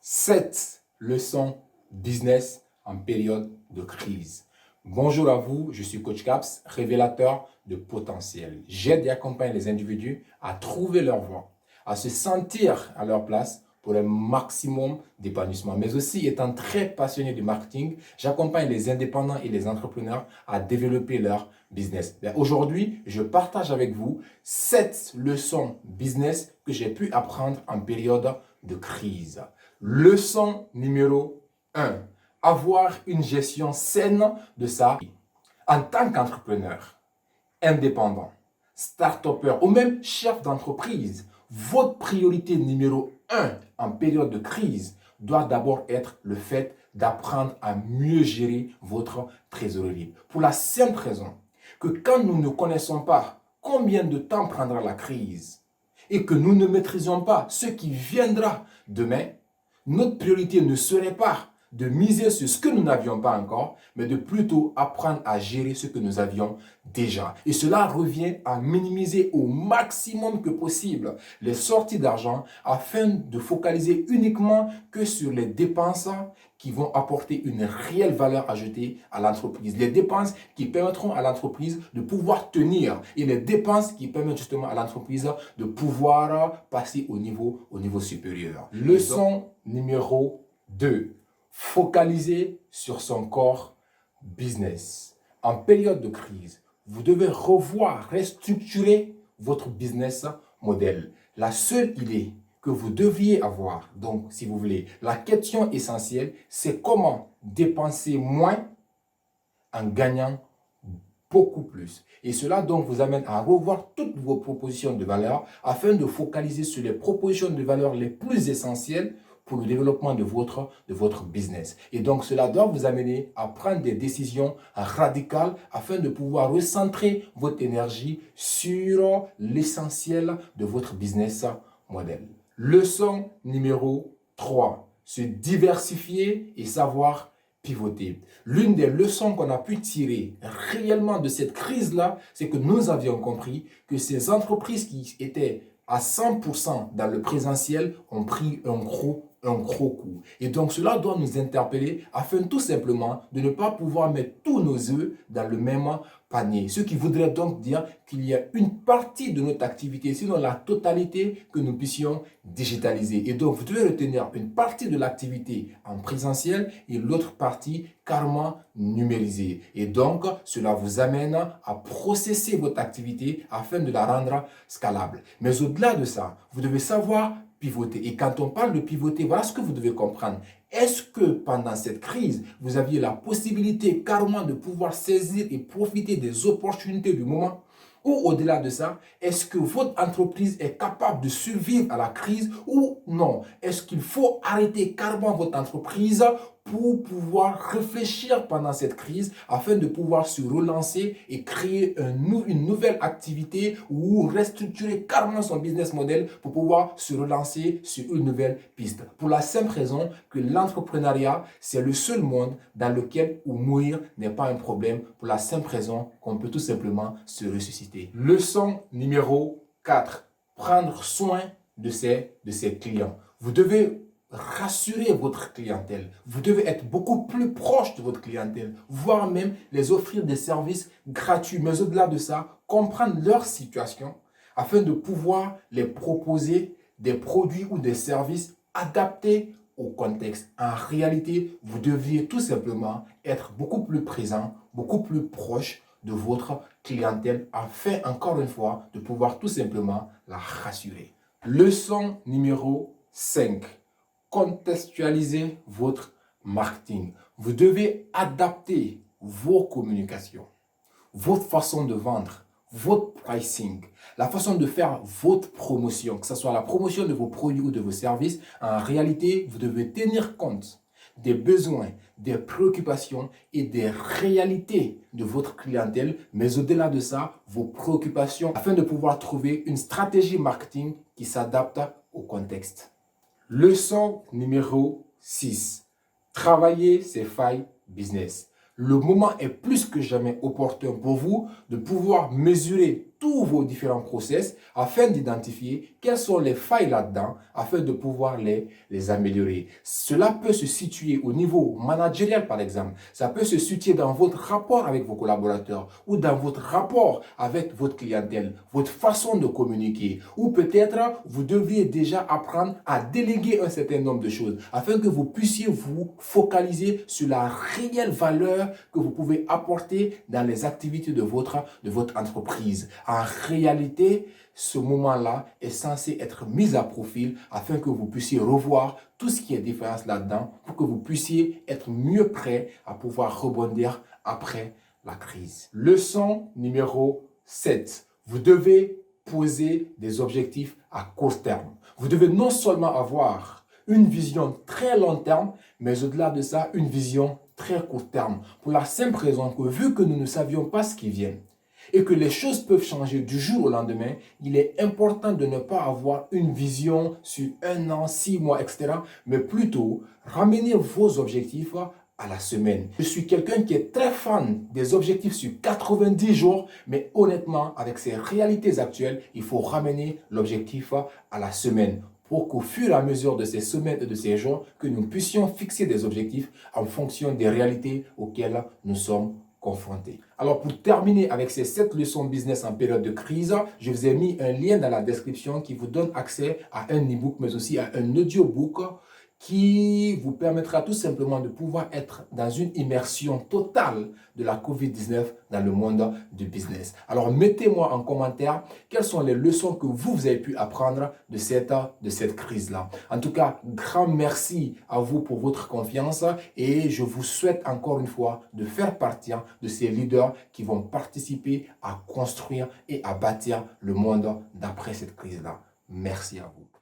7 leçons business en période de crise. Bonjour à vous, je suis Coach Caps, révélateur de potentiel. J'aide et accompagne les individus à trouver leur voie, à se sentir à leur place pour un maximum d'épanouissement. Mais aussi, étant très passionné du marketing, j'accompagne les indépendants et les entrepreneurs à développer leur business. Aujourd'hui, je partage avec vous 7 leçons business que j'ai pu apprendre en période de crise. Leçon numéro 1. Avoir une gestion saine de sa vie. En tant qu'entrepreneur, indépendant, start-upper ou même chef d'entreprise, votre priorité numéro 1 en période de crise doit d'abord être le fait d'apprendre à mieux gérer votre trésorerie. Pour la simple raison que quand nous ne connaissons pas combien de temps prendra la crise et que nous ne maîtrisons pas ce qui viendra demain, notre priorité ne serait pas de miser sur ce que nous n'avions pas encore, mais de plutôt apprendre à gérer ce que nous avions déjà. Et cela revient à minimiser au maximum que possible les sorties d'argent afin de focaliser uniquement que sur les dépenses qui vont apporter une réelle valeur ajoutée à l'entreprise. Les dépenses qui permettront à l'entreprise de pouvoir tenir et les dépenses qui permettent justement à l'entreprise de pouvoir passer au niveau supérieur. Leçon numéro 2. Focaliser sur son corps business. En période de crise, vous devez revoir, restructurer votre business model. La seule idée que vous deviez avoir, donc si vous voulez, la question essentielle, c'est comment dépenser moins en gagnant beaucoup plus. Et cela donc vous amène à revoir toutes vos propositions de valeur afin de focaliser sur les propositions de valeur les plus essentielles pour le développement de votre business. Et donc cela doit vous amener à prendre des décisions radicales afin de pouvoir recentrer votre énergie sur l'essentiel de votre business model. Leçon numéro 3. Se diversifier et savoir pivoter. L'une des leçons qu'on a pu tirer réellement de cette crise-là, c'est que nous avions compris que ces entreprises qui étaient à 100% dans le présentiel ont pris un gros coup. Et donc cela doit nous interpeller afin tout simplement de ne pas pouvoir mettre tous nos œufs dans le même panier. Ce qui voudrait donc dire qu'il y a une partie de notre activité, sinon la totalité, que nous puissions digitaliser. Et donc vous devez retenir une partie de l'activité en présentiel et l'autre partie carrément numérisée. Et donc cela vous amène à processer votre activité afin de la rendre scalable. Mais au-delà de ça, vous devez savoir pivoter. Et quand on parle de pivoter, voilà ce que vous devez comprendre. Est-ce que pendant cette crise, vous aviez la possibilité carrément de pouvoir saisir et profiter des opportunités du moment? Ou au-delà de ça, est-ce que votre entreprise est capable de survivre à la crise ou non? Est-ce qu'il faut arrêter carrément votre entreprise pour pouvoir réfléchir pendant cette crise afin de pouvoir se relancer et créer une nouvelle activité ou restructurer carrément son business model pour pouvoir se relancer sur une nouvelle piste? Pour la simple raison que l'entrepreneuriat, c'est le seul monde dans lequel mourir n'est pas un problème, pour la simple raison qu'on peut tout simplement se ressusciter. Leçon numéro 4. Prendre soin de ses clients. Vous devez rassurer votre clientèle. Vous devez être beaucoup plus proche de votre clientèle, voire même les offrir des services gratuits. Mais au-delà de ça, comprendre leur situation afin de pouvoir les proposer des produits ou des services adaptés au contexte. En réalité, vous deviez tout simplement être beaucoup plus présent, beaucoup plus proche de votre clientèle afin, encore une fois, de pouvoir tout simplement la rassurer. Leçon numéro 5. Contextualiser votre marketing. Vous devez adapter vos communications, votre façon de vendre, votre pricing, la façon de faire votre promotion, que ce soit la promotion de vos produits ou de vos services. En réalité, vous devez tenir compte des besoins, des préoccupations et des réalités de votre clientèle, mais au-delà de ça, vos préoccupations afin de pouvoir trouver une stratégie marketing qui s'adapte au contexte. Leçon numéro 6. Travailler ses failles business. Le moment est plus que jamais opportun pour vous de pouvoir mesurer tous vos différents process afin d'identifier quelles sont les failles là-dedans afin de pouvoir les améliorer. Cela peut se situer au niveau managérial par exemple. Ça peut se situer dans votre rapport avec vos collaborateurs ou dans votre rapport avec votre clientèle, votre façon de communiquer. Ou peut-être vous deviez déjà apprendre à déléguer un certain nombre de choses afin que vous puissiez vous focaliser sur la réelle valeur que vous pouvez apporter dans les activités de votre entreprise. En réalité, ce moment-là est censé être mis à profil afin que vous puissiez revoir tout ce qui est différence là-dedans pour que vous puissiez être mieux prêt à pouvoir rebondir après la crise. Leçon numéro 7. Vous devez poser des objectifs à court terme. Vous devez non seulement avoir une vision très long terme, mais au-delà de ça, une vision très court terme. Pour la simple raison que vu que nous ne savions pas ce qui vient et que les choses peuvent changer du jour au lendemain, il est important de ne pas avoir une vision sur 1 an, 6 mois, etc. Mais plutôt ramener vos objectifs à la semaine. Je suis quelqu'un qui est très fan des objectifs sur 90 jours, mais honnêtement, avec ces réalités actuelles, il faut ramener l'objectif à la semaine pour qu'au fur et à mesure de ces semaines et de ces jours, que nous puissions fixer des objectifs en fonction des réalités auxquelles nous sommes confrontés. Alors pour terminer avec ces 7 leçons business en période de crise, je vous ai mis un lien dans la description qui vous donne accès à un e-book mais aussi à un audiobook qui vous permettra tout simplement de pouvoir être dans une immersion totale de la COVID-19 dans le monde du business. Alors mettez-moi en commentaire quelles sont les leçons que vous avez pu apprendre de cette crise-là. En tout cas, grand merci à vous pour votre confiance et je vous souhaite encore une fois de faire partie de ces leaders qui vont participer à construire et à bâtir le monde d'après cette crise-là. Merci à vous.